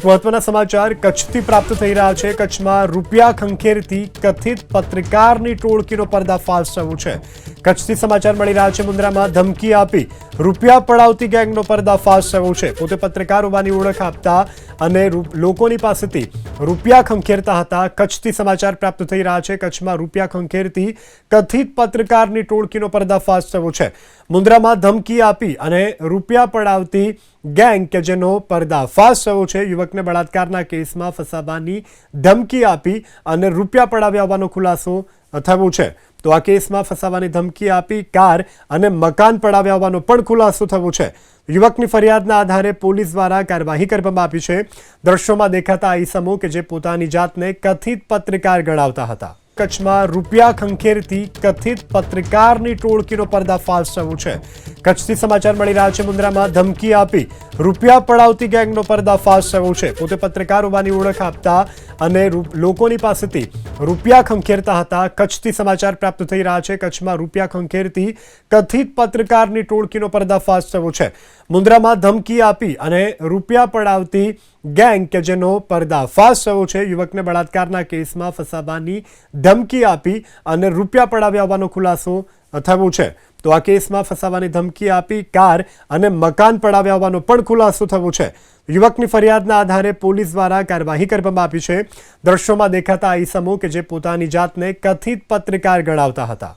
મહત્વના સમાચાર કચ્છથી પ્રાપ્ત થઈ રહ્યા છે। કચ્છમાં રૂપિયા ખંખેરતી કથિત પત્રકારની ટોળકીનો પર્દાફાશ થયો છે। કચ્છથી સમાચાર મળી રહ્યા છે। મુન્દ્રામાં ધમકી આપી રૂપિયા પડાવતી ગેંગનો પર્દાફાશ થયો છે। પોતે પત્રકાર હોવાની ઓળખ આપતા અને લોકોની પાસેથી રૂપિયા ખંખેરતા હતા। કચ્છથી સમાચાર પ્રાપ્ત થઈ રહ્યા છે। કચ્છમાં રૂપિયા ખંખેરતી કથિત પત્રકારની ટોળકીનો પર્દાફાશ થયો છે। મુન્દ્રામાં ધમકી આપી અને રૂપિયા પડાવતી ગેંગ કે જેનો પર્દાફાશ થયો છે। યુવકને બળાત્કારના કેસમાં ફસાવવાની ધમકી આપી અને રૂપિયા પડાવ્યા હોવાનો ખુલાસો થયો છે। તો આ કેસમાં ફસાવવાની ધમકી આપી કાર અને મકાન પડાવ્યા હોવાનો પણ ખુલાસો થયો છે। યુવકની ફરિયાદના આધારે પોલીસ દ્વારા કાર્યવાહી કરવામાં આવી છે। દ્રશ્યોમાં દેખાતા આ ઈસમો કે જે પોતાની જાતને કથિત પત્રકાર ગણાવતા હતા। કચ્છમાં રૂપિયા ખંખેરતી કથિત પત્રકારની ટોળકીનો પર્દાફાશ થયો છે। કચ્છથી સમાચાર મળી રહ્યા છે। મુન્દ્રામાં ધમકી આપી રૂપિયા પડાવતી ગેંગનો પર્દાફાશ થયો છે। પોતે પત્રકાર હોવાની ઓળખ આપતા અને લોકોની પાસેથી રૂપિયા ખંખેરતા હતા। કચ્છથી સમાચાર પ્રાપ્ત થઈ રહ્યા છે। કચ્છમાં રૂપિયા ખંખેરતી કથિત પત્રકારની ટોળકીનો પર્દાફાશ થયો છે। મુન્દ્રામાં ધમકી આપી અને રૂપિયા પડાવતી ગેંગ કે જેનો પર્દાફાશ થયો છે। યુવકને બળાત્કારના કેસમાં ફસાવવાની ધમકી આપી અને રૂપિયા પડાવ્યા હોવાનો ખુલાસો થયો છે। તો આ કેસમાં ફસાવવાની ધમકી આપી કાર અને મકાન પડાવ્યા હોવાનો પણ ખુલાસો થયો છે। યુવકની ફરિયાદના આધારે પોલીસ દ્વારા કાર્યવાહી કરવામાં આવી છે। દ્રશ્યોમાં દેખાતા આ ઈસમો કે જે પોતાની જાતને કથિત પત્રકાર ગણાવતા હતા।